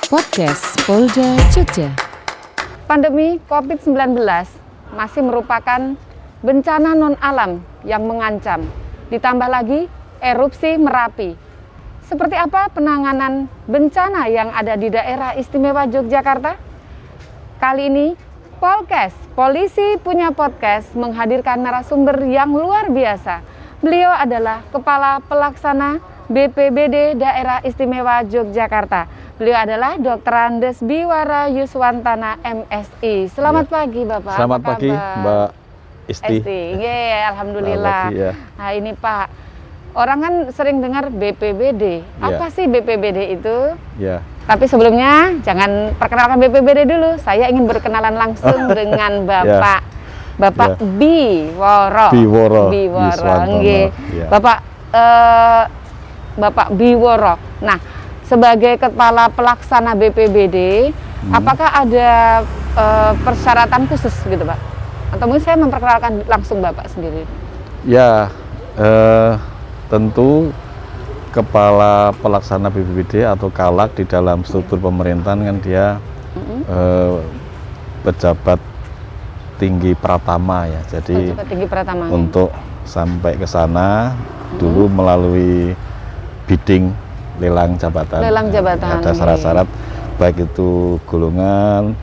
Podcast Polda Jogja. Pandemi COVID-19 masih merupakan bencana non-alam yang mengancam. Ditambah lagi erupsi Merapi. Seperti apa penanganan bencana yang ada di daerah istimewa Yogyakarta? Kali ini Polkes, Polisi Punya Podcast, menghadirkan narasumber yang luar biasa. Beliau adalah Kepala Pelaksana BPBD Daerah Istimewa Yogyakarta. Beliau adalah Dr. Andes Biwara Yuswantana MSI. Selamat pagi Bapak. Selamat pagi Mbak Isti. Alhamdulillah. Pagi, ya. Nah ini Pak, orang kan sering dengar BPBD. Apa sih BPBD itu? Ya. Tapi sebelumnya jangan perkenalkan BPBD dulu. Saya ingin berkenalan langsung dengan Bapak. Bapak Biwara. Nggih. Bapak Biwara. Nah, sebagai Kepala Pelaksana BPBD, apakah ada persyaratan khusus gitu Pak? Atau mungkin saya memperkenalkan langsung Bapak sendiri? Ya, tentu Kepala Pelaksana BPBD atau Kalak di dalam struktur pemerintahan kan dia pejabat tinggi pratama ya. Jadi tinggi pratama, untuk sampai ke sana dulu melalui bidding lelang jabatan. Ada syarat-syarat baik itu golongan,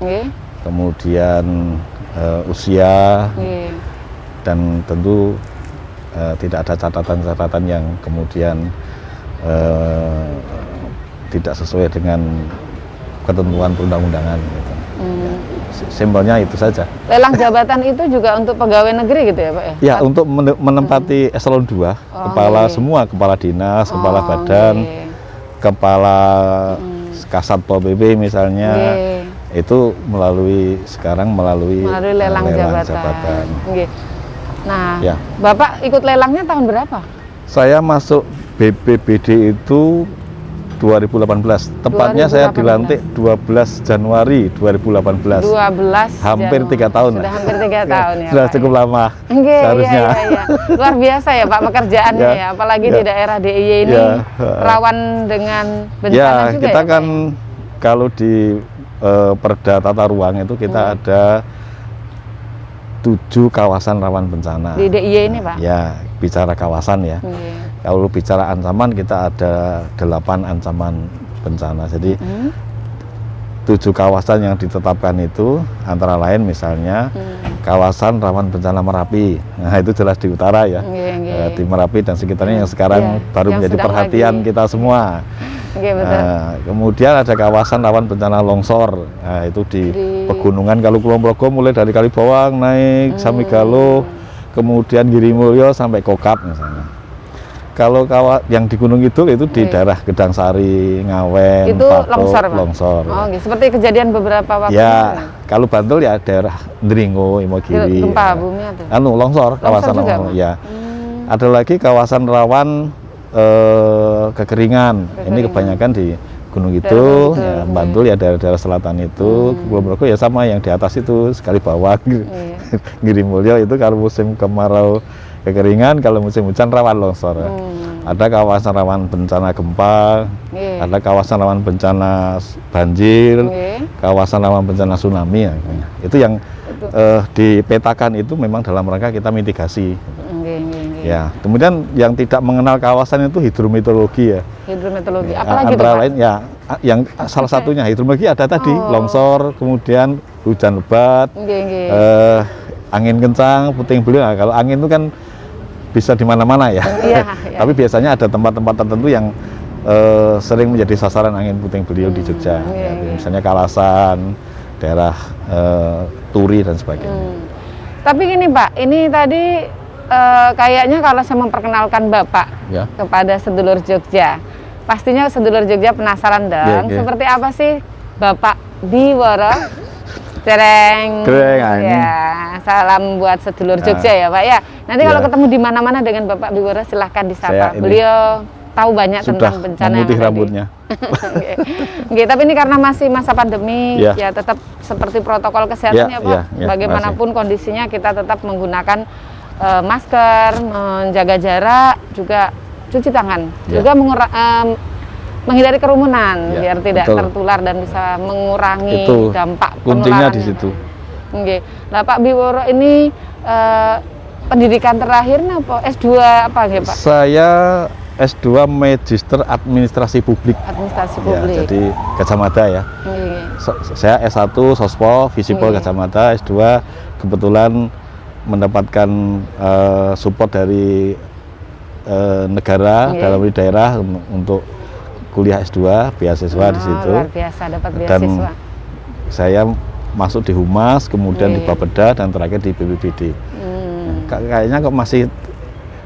kemudian usia, dan tentu tidak ada catatan-catatan yang kemudian tidak sesuai dengan ketentuan perundang-undangan. Gitu. Simbolnya itu saja. Lelang jabatan itu juga untuk pegawai negeri gitu ya Pak ya? Ya, untuk menempati eselon 2, kepala semua, kepala dinas, kepala badan, kepala Kasat Pol PP misalnya, itu sekarang melalui lelang jabatan. Nah, Bapak ikut lelangnya tahun berapa? Saya masuk BPBD itu 2018. Tepatnya 2018. Saya dilantik 12 Januari 2018. Hampir 3 tahun. Sudah hampir 3 tahun ya. Sudah cukup lama. Seharusnya. Iya. Luar biasa ya Pak pekerjaannya ya. Apalagi di daerah DIY ini rawan dengan bencana juga kita ya, kan kalau di Perda Tata Ruang itu kita ada 7 kawasan rawan bencana. Di DIY ini Pak? Ya, bicara kawasan ya. Kalau bicara ancaman kita ada 8 ancaman bencana. Jadi 7 kawasan yang ditetapkan itu antara lain misalnya kawasan rawan bencana Merapi. Nah itu jelas di utara ya. Di Merapi dan sekitarnya yang sekarang baru menjadi perhatian kita semua. Kemudian ada kawasan rawan bencana longsor. Nah itu di pegunungan kalau Kulon Progo mulai dari Kalibawang naik Samigalo, kemudian Girimulyo sampai Kokap misalnya. Kalau yang di Gunung Kidul itu di daerah Gedang Sari, Ngawen, itu Patok, longsor. Oh, seperti kejadian beberapa waktu. Ya, kalau Bantul ya daerah Dringo, Imogiri. Gempa bumi atau? Longsor, kawasan longsor. Ya. Ada lagi kawasan rawan kekeringan. Ini kebanyakan di Gunung Kidul, ya, Bantul ya daerah-daerah selatan itu, Kulon Progo ya sama yang di atas itu sekali bawah. Girimulyo itu kalau musim kemarau kekeringan, kalau musim hujan rawan longsor. Ada kawasan rawan bencana gempa, ada kawasan rawan bencana banjir, kawasan rawan bencana tsunami. Itu yang dipetakan itu memang dalam rangka kita mitigasi. Ya, kemudian yang tidak mengenal kawasan itu hidrometeorologi ya. Hidrometeorologi, apalagi antara lain ya, yang salah satunya hidrometeorologi ada tadi longsor, kemudian hujan lebat, angin kencang, puting beliung. Nah, kalau angin itu kan bisa di mana-mana ya. Tapi biasanya ada tempat-tempat tertentu yang sering menjadi sasaran angin puting beliung di Jogja. Misalnya Kalasan, daerah Turi dan sebagainya. Tapi gini Pak, ini tadi kayaknya kalau saya memperkenalkan Bapak kepada sedulur Jogja, pastinya sedulur Jogja penasaran dong. Seperti apa sih Bapak Biwara? Cereng. Ya, salam buat sedulur Jogja ya Pak ya. Nanti kalau ketemu di mana-mana dengan Bapak Biwara silahkan disapa. Beliau tahu banyak tentang bencana yang ada rambutnya. Tapi ini karena masih masa pandemi ya tetap seperti protokol kesehatan ya Pak. Bagaimanapun kondisinya kita tetap menggunakan masker, menjaga jarak, juga cuci tangan, juga menghindari kerumunan Ya, biar tidak betul. tertular dan bisa mengurangi Itu dampak kuncinya di penularannya. situ. Oke. Nah, Pak Biworo ini pendidikan terakhirnya apa? S2 apa nggih, Pak? Saya S2 Magister Administrasi Publik. Administrasi Ya, publik. jadi Gajah Mada ya. Nggih. Saya S1 Sospo Visipol Iya. Gajah Mada, S2 kebetulan mendapatkan support dari negara Iya. dalam daerah untuk kuliah S2 beasiswa di situ. Luar biasa dapat Dan beasiswa. saya masuk di Humas, kemudian di Iya. Bapeda dan terakhir di BPBD. Hmm. Kayaknya kok masih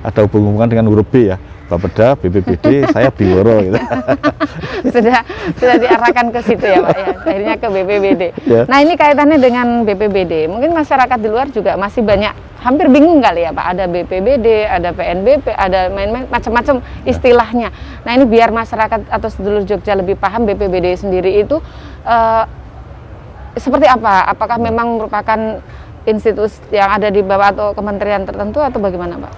ada hubungan dengan huruf B ya. Bapeda, BPBD, saya Biworo gitu. sudah diarahkan ke situ ya Pak ya, akhirnya ke BPBD. Ya. Nah ini kaitannya dengan BPBD, mungkin masyarakat di luar juga masih banyak hampir bingung kali ya Pak, ada BPBD, ada PNBP, ada main-main macam-macam istilahnya. Nah ini biar masyarakat atau sedulur Jogja lebih paham BPBD sendiri itu seperti apa? Apakah memang merupakan institusi yang ada di bawah atau kementerian tertentu atau bagaimana Pak?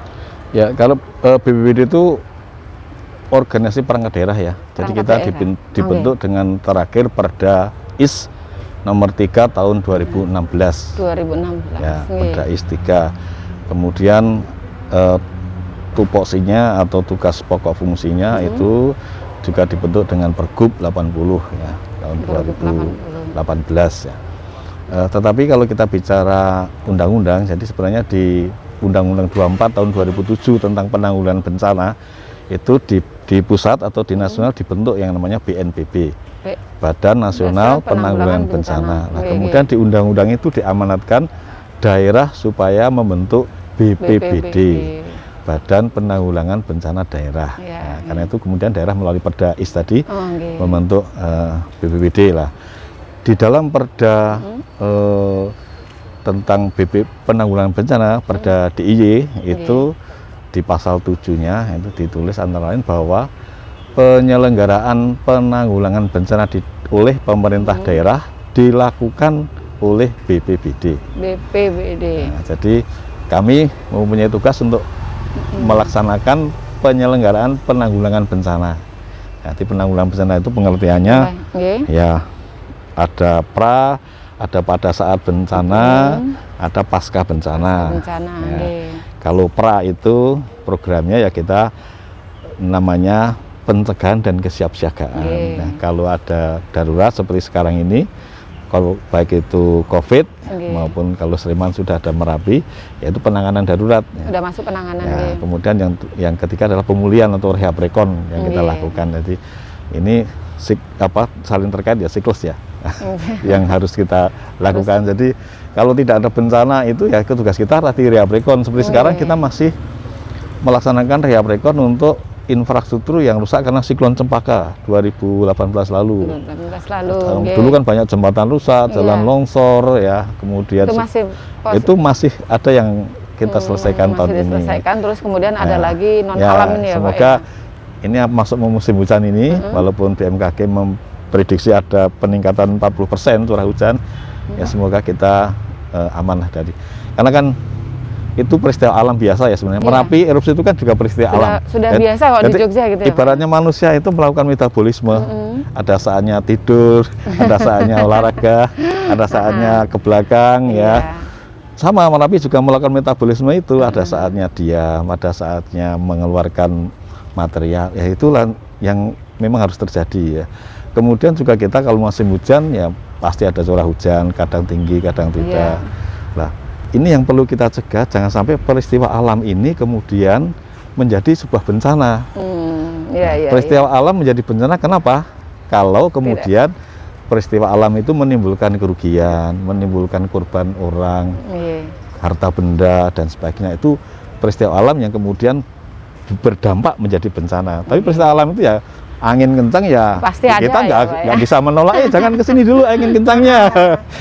Ya, kalau BPBD itu organisasi perangkat daerah ya. Jadi Perangkat kita daerah. dibentuk dengan terakhir Perda IS nomor 3 tahun 2016. 2016. Ya, Nggih. Perda IS 3. Kemudian tupoksinya atau tugas pokok fungsinya itu juga dibentuk dengan Pergub 80 ya, tahun 2018 ya. Tetapi kalau kita bicara undang-undang, jadi sebenarnya di Undang-Undang 24 tahun 2007 tentang penanggulangan bencana itu di pusat atau di nasional dibentuk yang namanya BNPB, Badan Nasional Penanggulangan Bencana. Nah, kemudian di undang-undang itu diamanatkan daerah supaya membentuk BPBD, Badan Penanggulangan Bencana Daerah. Ya, Nah, karena itu kemudian daerah melalui Perda IS tadi nggih. membentuk BPBD lah. Di dalam Perda tentang penanggulangan bencana, Perda DIY itu di pasal 7-nya itu ditulis antara lain bahwa penyelenggaraan penanggulangan bencana oleh pemerintah daerah dilakukan oleh BPBD. BPBD. Nah, jadi kami mempunyai tugas untuk melaksanakan penyelenggaraan penanggulangan bencana. Jadi penanggulangan bencana itu pengertiannya Nggih. ya ada ada pada saat bencana, ada pasca bencana. Bencana, Ya. nggih. Kalau pra itu programnya ya kita namanya pencegahan dan kesiapsiagaan. Nggih. Nah, kalau ada darurat seperti sekarang ini, kalau baik itu COVID Nggih. maupun kalau Sleman sudah ada Merapi, yaitu penanganan darurat. Ya. Udah masuk penanganan, Ya, nggih. kemudian yang ketiga adalah pemulihan atau rehab rekon yang kita Nggih. lakukan. Jadi ini saling terkait ya, siklus ya yang harus kita lakukan. Jadi kalau tidak ada bencana itu ya tugas kita tadi rehab rekon. Seperti sekarang kita masih melaksanakan rehab rekon untuk infrastruktur yang rusak karena siklon Cempaka 2018 lalu. 2018 lalu. nggih. Dulu kan banyak jembatan rusak, jalan Iya. longsor ya, kemudian itu masih ada yang kita selesaikan tahun masih ini. diselesaikan, terus kemudian ada Ya. lagi non Ya, alam ini ya semoga Pak. ini masuk musim hujan ini, walaupun BMKG memprediksi ada peningkatan 40% curah hujan, ya semoga kita aman lah dari. Karena kan itu peristiwa alam biasa ya sebenarnya. Iya. Merapi erupsi itu kan juga peristiwa alam. Sudah biasa kok di jadi Jogja gitu ya, Pak? Ibaratnya manusia itu melakukan metabolisme. Ada saatnya tidur, ada saatnya olahraga, ada saatnya ke belakang ya. Sama Merapi juga melakukan metabolisme itu, ada saatnya diam, ada saatnya mengeluarkan material. Ya itulah yang memang harus terjadi ya. Kemudian juga kita kalau musim hujan ya pasti ada curah hujan, kadang tinggi, kadang tidak. Nah, ini yang perlu kita cegah, jangan sampai peristiwa alam ini kemudian menjadi sebuah bencana. Peristiwa alam menjadi bencana kenapa? Kalau kemudian peristiwa alam itu menimbulkan kerugian, menimbulkan korban orang, harta benda dan sebagainya, itu peristiwa alam yang kemudian berdampak menjadi bencana. Tapi peristiwa alam itu ya angin kencang ya pasti ada kita ya, nggak bisa menolak, jangan kesini dulu angin kencangnya.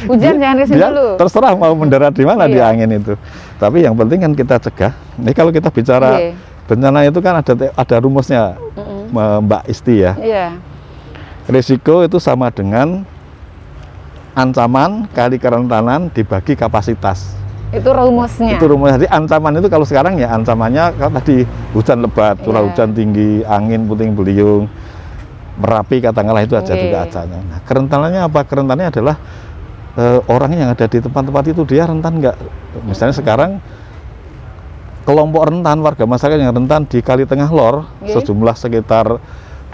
Hujan jangan kesini dulu. Terserah mau mendarat di mana di angin itu. Tapi yang penting kan kita cegah. Ini kalau kita bicara bencana itu kan ada rumusnya, Mbak Isti ya. Risiko itu sama dengan ancaman kali kerentanan dibagi kapasitas. Itu rumusnya. Itu rumusnya. Jadi ancaman itu kalau sekarang ya ancamannya kan tadi hujan lebat, curah hujan tinggi, angin puting beliung. Merapi katakanlah itu aja juga acanya. Nah, kerentanannya apa? Kerentanannya adalah orang yang ada di tempat-tempat itu dia rentan nggak? Misalnya sekarang kelompok rentan, warga masyarakat yang rentan di Kali Tengah Lor sejumlah sekitar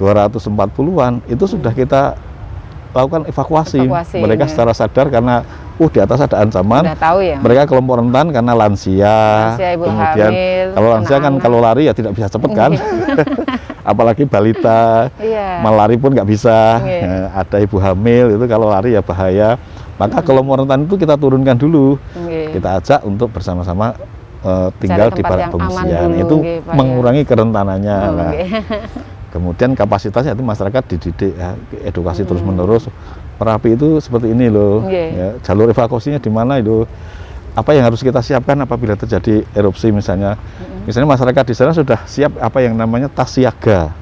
240-an itu sudah kita lakukan evakuasi. Mereka secara sadar karena di atas ada ancaman. Tahu ya. Mereka kelompok rentan karena lansia ibu kemudian hamil, kalau lansia kan kalau lari ya tidak bisa cepat kan. Apalagi balita, melari pun nggak bisa. Ada ibu hamil itu kalau lari ya bahaya. Maka kelompok rentan itu kita turunkan dulu. Kita ajak untuk bersama-sama tinggal di barak pengungsian. Itu mengurangi kerentanannya. Nah, kemudian kapasitasnya itu masyarakat dididik, ya, edukasi terus menerus. Merapi itu seperti ini loh, ya, jalur evakuasinya di mana itu, apa yang harus kita siapkan apabila terjadi erupsi misalnya. Misalnya masyarakat di sana sudah siap apa yang namanya tas siaga.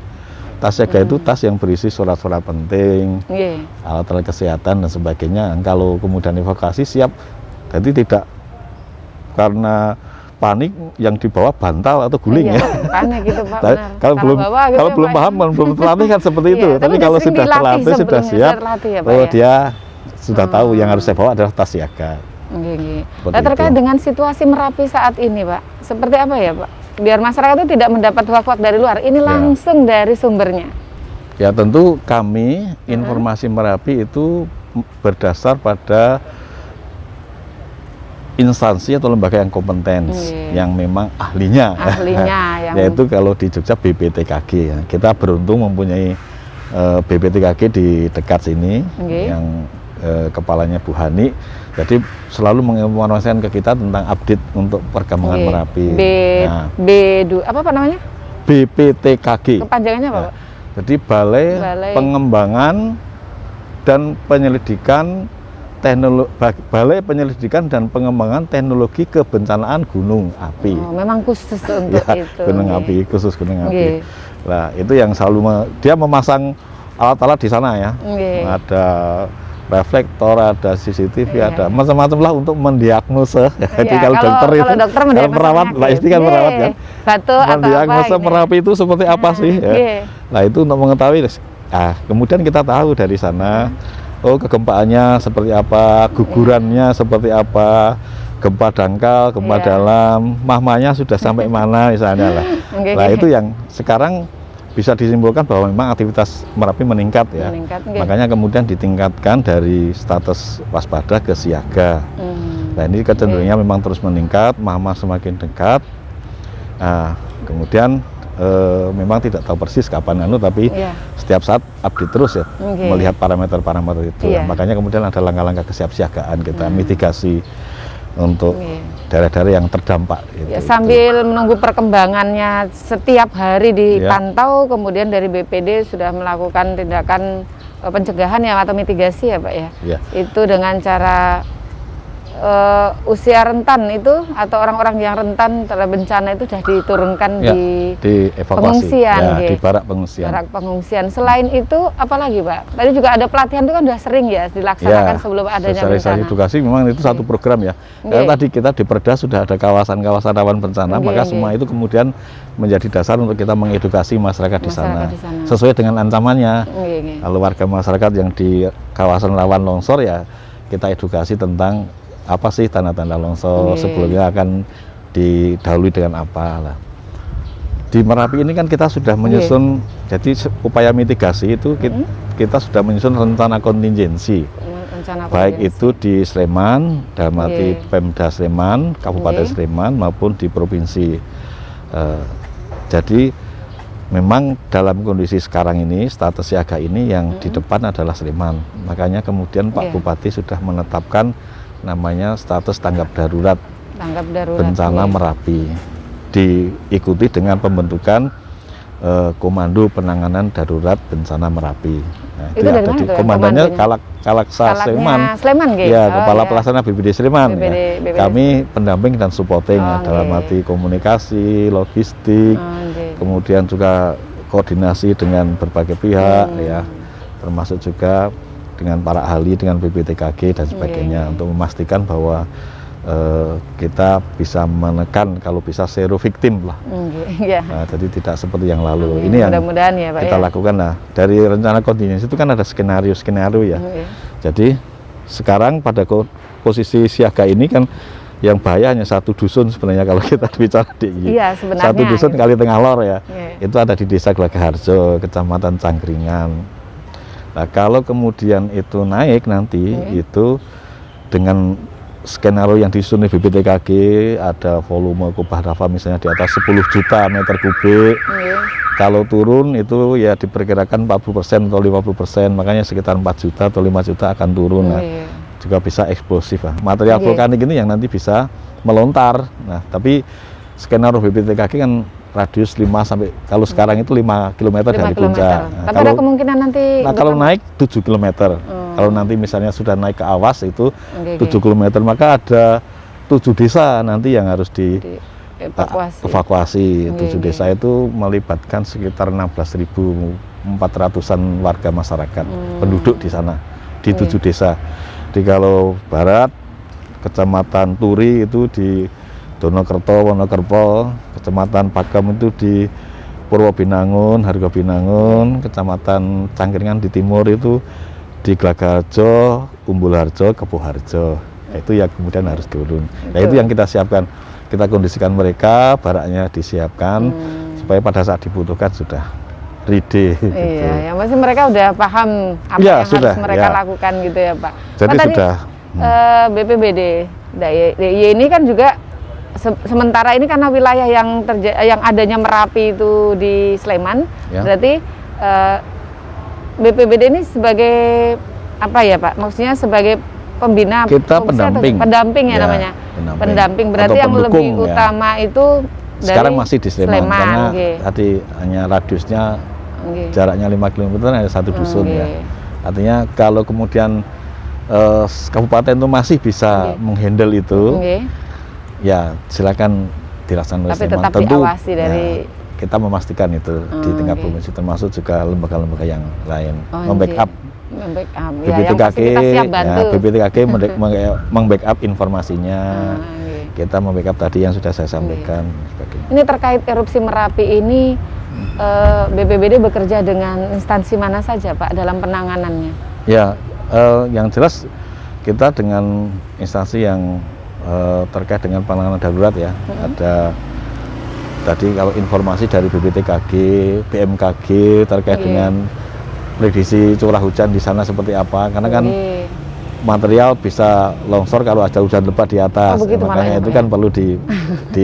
Tas siaga itu tas yang berisi surat-surat penting, alat-alat kesehatan dan sebagainya. Kalau kemudian evakuasi siap, jadi tidak karena panik yang dibawa bantal atau guling ya. Panik gitu Pak. Kalau belum paham, belum terlatih kan seperti itu. Tapi kalau sudah terlatih, sudah siap, dia sudah tahu yang harus saya bawa adalah tas siaga. Nah, terkait dengan situasi Merapi saat ini Pak, seperti apa ya Pak? Biar masyarakat itu tidak mendapat hoak-hoak dari luar, ini langsung dari sumbernya. Ya tentu kami informasi Merapi itu berdasar pada instansi atau lembaga yang kompeten, yang memang ahlinya yang... yaitu kalau di Jogja BPTKG ya. Kita beruntung mempunyai BPTKG di dekat sini yang kepalanya Bu Hani, jadi selalu menginformasikan ke kita tentang update untuk perkembangan Merapi. Apa Pak namanya? BPTKG. Kepanjangannya apa Pak? Jadi Balai Pengembangan dan Penyelidikan Balai Penyelidikan dan Pengembangan Teknologi Kebencanaan Gunung Api. Memang khusus untuk itu. Gunung api, khusus gunung api. Nah, itu yang selalu dia memasang alat-alat di sana ya. Ada reflektor, ada CCTV, ada macam-macam lah untuk mendiagnosa. Jadi kalau dokter itu, kalau perawat, lah isti kan perawat kan. Mendiagnosa Merapi itu seperti apa sih? Nah, itu untuk mengetahui. Kemudian kita tahu dari sana. Kegempaannya seperti apa, gugurannya seperti apa, gempa dangkal, gempa dalam, mahmanya sudah sampai mana misalnya lah. Nah itu yang sekarang bisa disimpulkan bahwa memang aktivitas Merapi meningkat ya. Makanya kemudian ditingkatkan dari status waspada ke siaga. Nah ini kecenderungannya memang terus meningkat, mahma semakin dekat. Nah kemudian memang tidak tahu persis kapan tapi setiap saat update terus ya, melihat parameter-parameter itu. Makanya kemudian ada langkah-langkah kesiapsiagaan kita mitigasi untuk daerah-daerah yang terdampak. Sambil menunggu perkembangannya setiap hari dipantau, kemudian dari BPD sudah melakukan tindakan pencegahan ya atau mitigasi ya Pak ya. Itu dengan cara usia rentan itu atau orang-orang yang rentan terhadap bencana itu sudah diturunkan di pengungsian, di barak pengungsian. Barak pengungsian. Selain itu, apalagi Pak? Tadi juga ada pelatihan itu kan sudah sering ya dilaksanakan sebelum adanya bencana. Edukasi memang itu satu program ya. Karena tadi kita di Perda sudah ada kawasan-kawasan rawan bencana, maka semua itu kemudian menjadi dasar untuk kita mengedukasi masyarakat di sana sesuai dengan ancamannya. Kalau warga masyarakat yang di kawasan rawan longsor ya kita edukasi tentang apa sih tanda-tanda longsor, sebelumnya akan didahului dengan apa lah. Di Merapi ini kan kita sudah menyusun, jadi upaya mitigasi itu kita sudah menyusun rencana kontingensi. Baik itu di Sleman, dalam arti Pemda Sleman, Kabupaten Sleman maupun di provinsi. Jadi memang dalam kondisi sekarang ini status siaga ini yang di depan adalah Sleman. Makanya kemudian Pak Bupati sudah menetapkan namanya status tanggap darurat bencana Merapi, diikuti dengan pembentukan Komando Penanganan Darurat Bencana Merapi. Nah, itu ada di komandannya Kalaksa Sleman. Kepala Pelaksana BPD Sleman. Kami pendamping dan supporting dalam arti komunikasi, logistik, kemudian juga koordinasi dengan berbagai pihak ya, termasuk juga dengan para ahli, dengan BPTKG dan sebagainya untuk memastikan bahwa kita bisa menekan kalau bisa zero victim lah. Iya. Nah, jadi tidak seperti yang lalu. Ini yang mudah-mudahan ya Pak kita ya. lakukan. Nah, dari rencana kontingensi itu kan ada skenario ya. Jadi sekarang pada posisi siaga ini kan yang bahaya hanya satu dusun sebenarnya kalau kita bicara DIY. Iya, sebenarnya. Satu dusun gitu. Kali Tengah Lor ya. Iya. Itu ada di Desa Glagaharjo, Kecamatan Cangkringan. Nah, kalau kemudian itu naik nanti itu dengan skenario yang disusun di BPTKG, ada volume kubah lava misalnya di atas 10 juta meter kubik. Kalau turun itu ya diperkirakan 40% atau 50%, makanya sekitar 4 juta atau 5 juta akan turun. Nah, juga bisa eksplosif lah. Material vulkanik ini yang nanti bisa melontar. Nah, tapi skenario BPTKG kan radius 5 sampai kalau sekarang itu 5 km dari puncak. Nah, tapi ada kemungkinan nanti kalau naik 7 km. Kalau nanti misalnya sudah naik ke awas itu 7 km, maka ada 7 desa nanti yang harus evakuasi. 7 desa itu melibatkan sekitar 16.400-an warga masyarakat penduduk di sana di 7 desa. Di kalau barat Kecamatan Turi itu di Donokerto, Wonokerto, Kecamatan Pakem itu di Purwobinangun, Hargobinangun, Kecamatan Cangkringan di timur itu di Glagaharjo, Umbulharjo, Kepuharjo. Nah, itu yang kemudian harus turun. Nah, itu yang kita siapkan. Kita kondisikan mereka, baraknya disiapkan supaya pada saat dibutuhkan sudah ready. Iya, yang pasti mereka udah paham apa yang harus mereka lakukan gitu ya Pak. Jadi sudah. BPBD DIY ini kan juga sementara ini karena wilayah yang adanya Merapi itu di Sleman, berarti BPBD ini sebagai apa ya Pak? Maksudnya sebagai pembina, kita pendamping ya namanya. Pendamping berarti yang lebih utama itu dari sekarang masih di Sleman karena tadi hanya radiusnya jaraknya 5 km ada satu dusun ya. Artinya kalau kemudian kabupaten itu masih bisa menghandle itu, ya silakan dilaksanakan. Tapi tetap diawasi dari kita memastikan itu di tingkat provinsi, termasuk juga lembaga-lembaga yang lain membackup. BPTKG, BPTKG membackup informasinya. Kita membackup tadi yang sudah saya sampaikan. Ini terkait erupsi Merapi ini, BPBD bekerja dengan instansi mana saja Pak dalam penanganannya? Ya, yang jelas kita dengan instansi yang terkait dengan penanganan darurat ya. Ada tadi kalau informasi dari BPTKG, BMKG terkait dengan prediksi curah hujan di sana seperti apa, karena kan material bisa longsor kalau ada hujan lebat di atas, makanya itu kan perlu di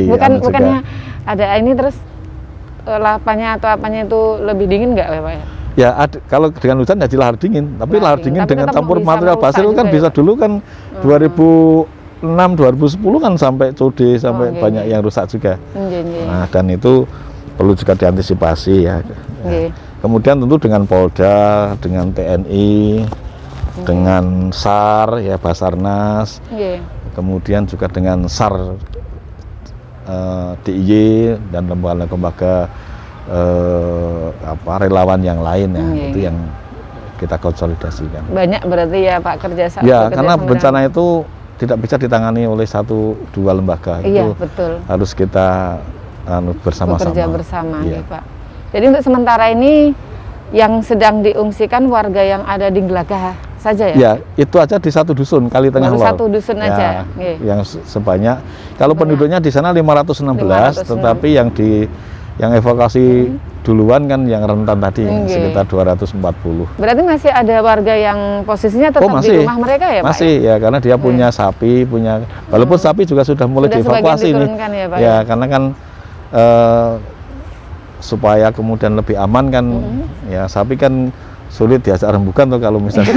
bukannya ada ini terus lapanya atau apanya itu lebih dingin nggak Pak ya? Ya kalau dengan hujan jadi lahar dingin, tapi lahar dingin dengan campur material pasir kan bisa dulu kan 2006 2010 kan sampai COD sampai banyak yang rusak juga. Nah, dan itu perlu juga diantisipasi ya. Kemudian tentu dengan Polda, dengan TNI, dengan SAR ya Basarnas, kemudian juga dengan SAR DIY dan lembaga-lembaga relawan yang lain ya, itu yang kita konsolidasikan. Banyak berarti ya Pak kerjasama. Ya, karena bencana itu tidak bisa ditangani oleh 1-2 lembaga. Iya, itu betul. Harus kita bersama-sama. Bekerja bersama ya Pak. Jadi untuk sementara ini yang sedang diungsikan warga yang ada di Glagah saja ya? Ya, itu aja di satu dusun Kali Tengah Lor. Satu dusun aja. Yang sebanyak. Kalau penduduknya di sana 516, tetapi yang evakuasi duluan kan yang rentan tadi sekitar 240. Berarti masih ada warga yang posisinya tetap di rumah mereka ya Pak? Masih ya, karena dia punya sapi, walaupun sapi juga sudah mulai dievakuasi nih. Ya, karena kan supaya kemudian lebih aman kan, ya sapi kan sulit diajak rembukan tuh kalau misalnya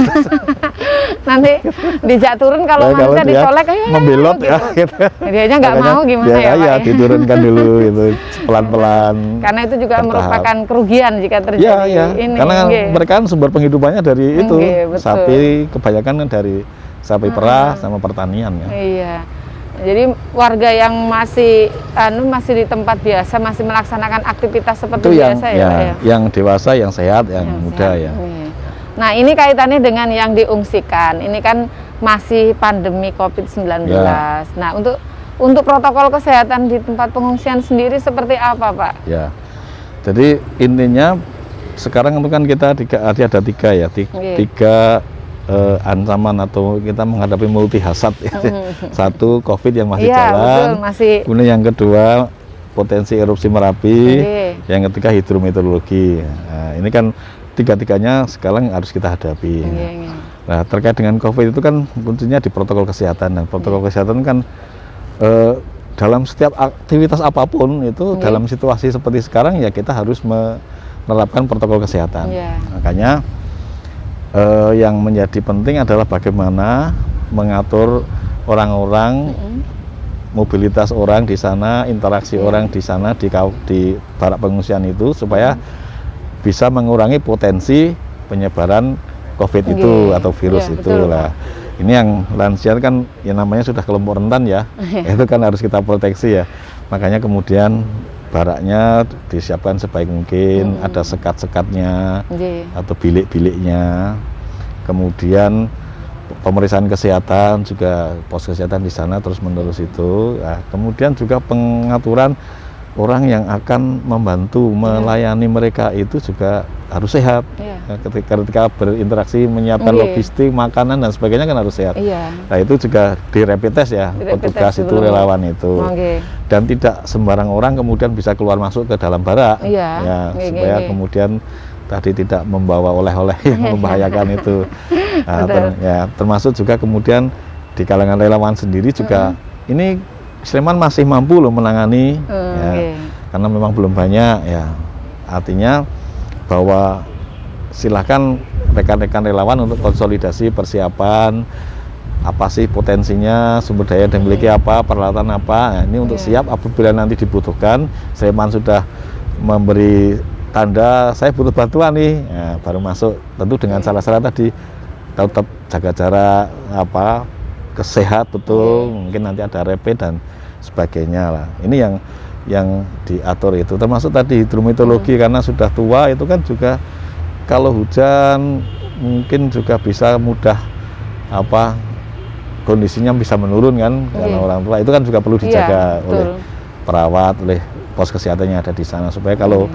nanti dijak turun kalau manusia dicolek membelot gitu. Dianya nggak mau gimana ya Pak ya? Diturunkan dulu gitu pelan-pelan. Karena itu juga merupakan kerugian jika terjadi ini. Karena mereka kan sumber penghidupannya dari itu. Sapi kebanyakan kan dari sapi perah sama pertanian ya. Iya. Jadi warga yang masih di tempat biasa masih melaksanakan aktivitas seperti itu biasa ya Pak ya? Yang dewasa, yang sehat, yang muda ya. Nah ini kaitannya dengan yang diungsikan. Ini kan masih pandemi COVID-19. Ya. Nah, untuk protokol kesehatan di tempat pengungsian sendiri seperti apa, Pak? Ya. Jadi intinya sekarang itu kan kita ada tiga ya, tiga ancaman atau kita menghadapi multi hazard ya. Satu COVID yang masih jalan, betul, kemudian yang kedua potensi erupsi Merapi, yang ketiga hidrometeorologi. Nah, ini kan tiga-tiganya sekarang harus kita hadapi. Nah, terkait dengan COVID itu kan kuncinya di protokol kesehatan, dan protokol kesehatan kan dalam setiap aktivitas apapun itu dalam situasi seperti sekarang ya kita harus menerapkan protokol kesehatan. Makanya yang menjadi penting adalah bagaimana mengatur orang-orang, mobilitas orang di sana, interaksi orang di sana di barak pengungsian itu supaya bisa mengurangi potensi penyebaran COVID itu atau virus itu lah. Ini yang lansia kan yang namanya sudah kelompok rentan ya, itu kan harus kita proteksi ya. Makanya kemudian baraknya disiapkan sebaik mungkin, ada sekat-sekatnya atau bilik-biliknya. Kemudian pemeriksaan kesehatan juga, pos kesehatan di sana terus menerus itu. Nah, kemudian juga pengaturan orang yang akan membantu melayani mereka itu juga harus sehat. Ketika berinteraksi menyiapkan logistik, makanan dan sebagainya kan harus sehat. Nah, itu juga di rapid test ya, petugas itu relawan itu. Dan tidak sembarang orang kemudian bisa keluar masuk ke dalam barak. Supaya kemudian tadi tidak membawa oleh-oleh yang membahayakan itu. Nah, termasuk juga kemudian di kalangan relawan sendiri juga ini Sleman masih mampu loh menangani karena memang belum banyak ya. Artinya bahwa silahkan rekan-rekan relawan untuk konsolidasi persiapan apa sih potensinya, sumber daya yang dimiliki apa, peralatan apa. Nah, ini untuk siap apabila nanti dibutuhkan. Sleman sudah memberi tanda saya butuh bantuan nih, baru masuk. Tentu dengan syarat-syarat tadi tetap jaga jarak, kesehat betul, mungkin nanti ada rapid dan sebagainya lah. Ini yang diatur itu, termasuk tadi hidrometeorologi karena sudah tua itu kan juga kalau hujan mungkin juga bisa mudah kondisinya bisa menurun kan karena orang tua itu kan juga perlu dijaga oleh perawat, oleh pos kesehatan yang ada di sana supaya kalau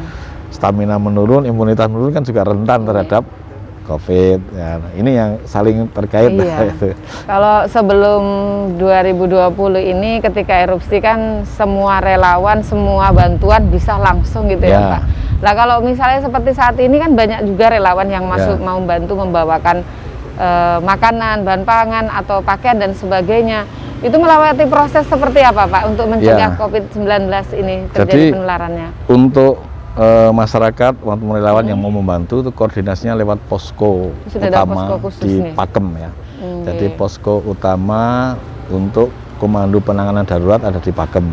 stamina menurun, imunitas menurun kan juga rentan terhadap COVID. Ya, ini yang saling terkait. Itu. Kalau sebelum 2020 ini ketika erupsi kan semua relawan, semua bantuan bisa langsung gitu ya Pak. Nah kalau misalnya seperti saat ini kan banyak juga relawan yang masuk mau membantu membawakan makanan, bahan pangan atau pakaian dan sebagainya. Itu melewati proses seperti apa Pak untuk mencegah COVID-19 ini terjadi penularannya? Untuk masyarakat, teman-teman relawan yang mau membantu itu koordinasinya lewat posko utama di Pakem ya. Jadi posko utama untuk komando penanganan darurat ada di Pakem.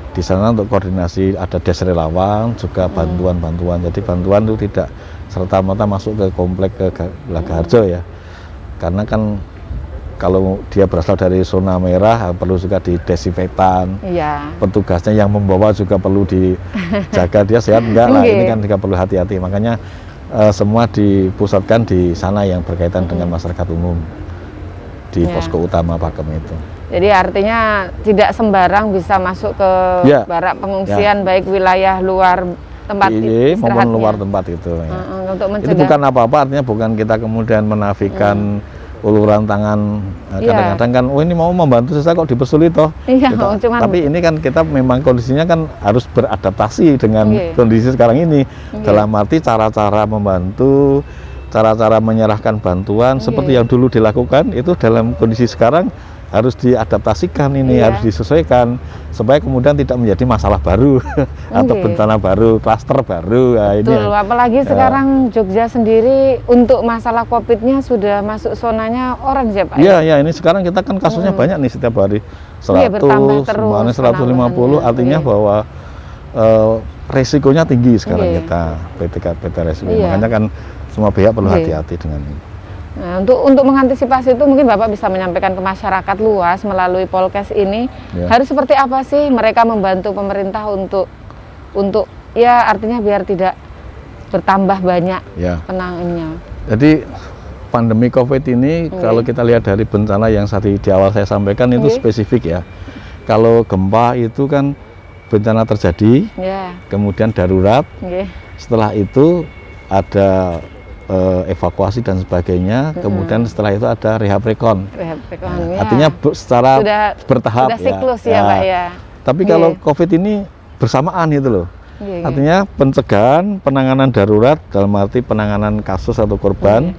Di sana untuk koordinasi ada des relawan juga bantuan-bantuan. Jadi bantuan itu tidak serta-merta masuk ke komplek ke Lagaharjo ya. Karena kan kalau dia berasal dari zona merah perlu juga didesinfektan. Petugasnya yang membawa juga perlu dijaga dia sehat enggak lah. Ini kan juga perlu hati-hati. Makanya semua dipusatkan di sana yang berkaitan dengan masyarakat umum di posko utama Pakem itu. Jadi artinya tidak sembarang bisa masuk ke barak pengungsian baik wilayah luar tempat istirahatnya maupun luar tempat itu. Untuk mencegah. Itu bukan apa-apa, artinya bukan kita kemudian menafikan uluran tangan. Kadang-kadang kan ini mau membantu saya kok dipersulit toh. Tapi ini kan kita memang kondisinya kan harus beradaptasi dengan kondisi sekarang ini. Dalam arti cara-cara membantu, cara-cara menyerahkan bantuan seperti yang dulu dilakukan itu dalam kondisi sekarang harus diadaptasikan ini, harus disesuaikan supaya kemudian tidak menjadi masalah baru atau bencana baru, klaster baru. Betul, apalagi sekarang Jogja sendiri untuk masalah COVID-nya sudah masuk zonanya orange ya Pak? Iya, ini sekarang kita kan kasusnya banyak nih setiap hari 100, semuanya 150, artinya bahwa resikonya tinggi sekarang kita PT resiko. Makanya kan semua pihak perlu hati-hati dengan ini. Nah, untuk mengantisipasi itu mungkin Bapak bisa menyampaikan ke masyarakat luas melalui Polkes ini harus seperti apa sih mereka membantu pemerintah untuk artinya biar tidak bertambah banyak penanganannya. Jadi pandemi COVID ini, kalau kita lihat dari bencana yang di awal saya sampaikan itu spesifik ya. Kalau gempa itu kan bencana terjadi, kemudian darurat. Setelah itu ada evakuasi dan sebagainya. Kemudian setelah itu ada rehab rekon. Artinya secara bertahap sudah siklus ya, Pak ya. Tapi kalau COVID ini bersamaan itu loh. Artinya pencegahan, penanganan darurat dalam arti penanganan kasus atau korban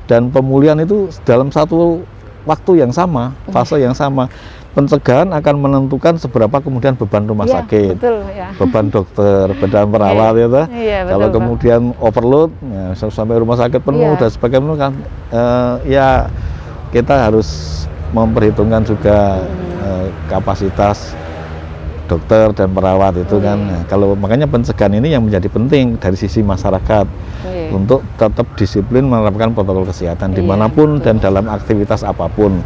dan pemulihan itu dalam satu waktu yang sama, fase yang sama. Pencegahan akan menentukan seberapa kemudian beban rumah sakit, beban dokter, beban perawat, kalau kemudian overload, sampai rumah sakit penuh dan sebagainya kan, ya kita harus memperhitungkan juga kapasitas dokter dan perawat itu kan. Kalau makanya pencegahan ini yang menjadi penting dari sisi masyarakat untuk tetap disiplin menerapkan protokol kesehatan dimanapun dan dalam aktivitas apapun.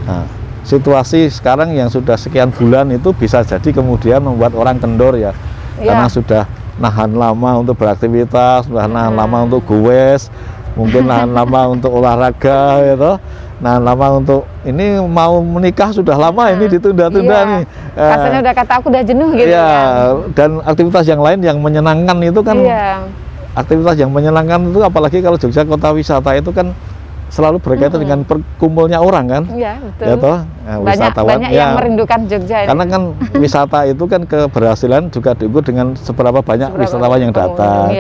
Nah, situasi sekarang yang sudah sekian bulan itu bisa jadi kemudian membuat orang kendor ya, karena sudah nahan lama untuk beraktivitas, nahan lama untuk goes, mungkin nahan lama untuk olahraga gitu, nahan lama untuk ini mau menikah sudah lama ini ditunda-tunda nih. Rasanya udah kata aku udah jenuh gitu ya. Dan aktivitas yang lain yang menyenangkan itu kan, aktivitas yang menyenangkan itu apalagi kalau Jogja kota wisata itu kan selalu berkaitan dengan perkumpulnya orang kan. Iya, betul. Ya toh, wisatawan banyak yang merindukan Jogja ini. Karena kan wisata itu kan keberhasilan juga diukur dengan seberapa banyak wisatawan yang datang,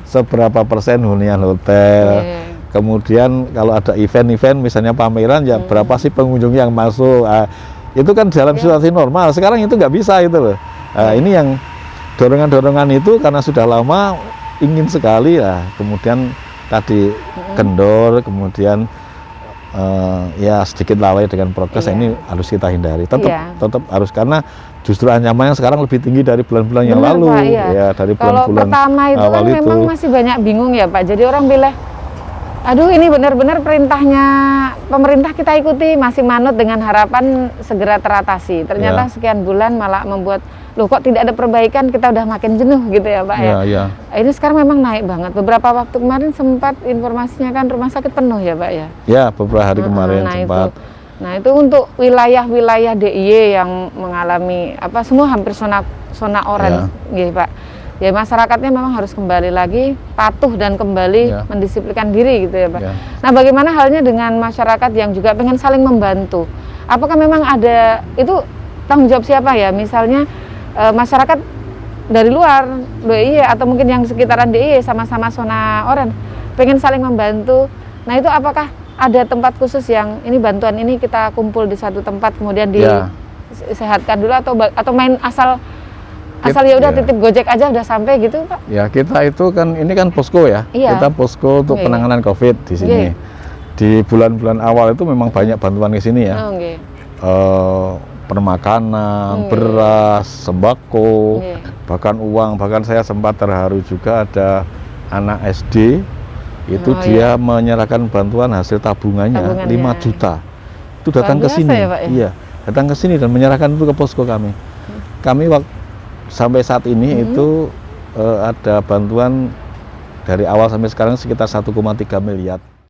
seberapa persen hunian hotel. Kemudian kalau ada event-event misalnya pameran ya berapa sih pengunjung yang masuk. Itu kan dalam situasi normal. Sekarang itu nggak bisa itu loh. Ini yang dorongan-dorongan itu karena sudah lama ingin sekali ya, kemudian tadi kendor, kemudian ya sedikit lalai dengan prokes. Ini harus kita hindari. Tetap harus, karena justru ancamannya sekarang lebih tinggi dari bulan-bulan yang lalu. Pak, ya dari bulan-bulan kalau pertama itu awal kan memang masih banyak bingung ya Pak. Jadi orang bilang, aduh ini benar-benar perintahnya pemerintah kita ikuti, masih manut dengan harapan segera teratasi. Ternyata sekian bulan malah membuat, loh kok tidak ada perbaikan, kita udah makin jenuh gitu ya Pak ya. Ini sekarang memang naik banget. Beberapa waktu kemarin sempat informasinya kan rumah sakit penuh ya Pak ya. Ya, beberapa hari kemarin sempat. Nah itu untuk wilayah-wilayah DIY yang mengalami semua hampir zona orange gitu Pak. Ya masyarakatnya memang harus kembali lagi patuh dan kembali mendisiplinkan diri gitu ya Pak. Nah bagaimana halnya dengan masyarakat yang juga pengen saling membantu? Apakah memang ada, itu tanggung jawab siapa ya? Misalnya masyarakat dari luar DIY atau mungkin yang sekitaran DIY sama-sama zona oranye pengen saling membantu. Nah itu apakah ada tempat khusus yang ini bantuan ini kita kumpul di satu tempat kemudian disehatkan dulu atau main asal ya udah titip Gojek aja udah sampai gitu Pak? Ya kita itu kan ini kan posko ya. Kita posko untuk penanganan COVID di sini. Di bulan-bulan awal itu memang banyak bantuan ke sini ya. Permakanan, beras, sembako, bahkan uang. Bahkan saya sempat terharu juga ada anak SD itu dia menyerahkan bantuan hasil tabungannya 5 juta. Itu datang ke sini. Iya, datang ke sini dan menyerahkan itu ke posko kami. Kami sampai saat ini itu ada bantuan dari awal sampai sekarang sekitar 1,3 miliar.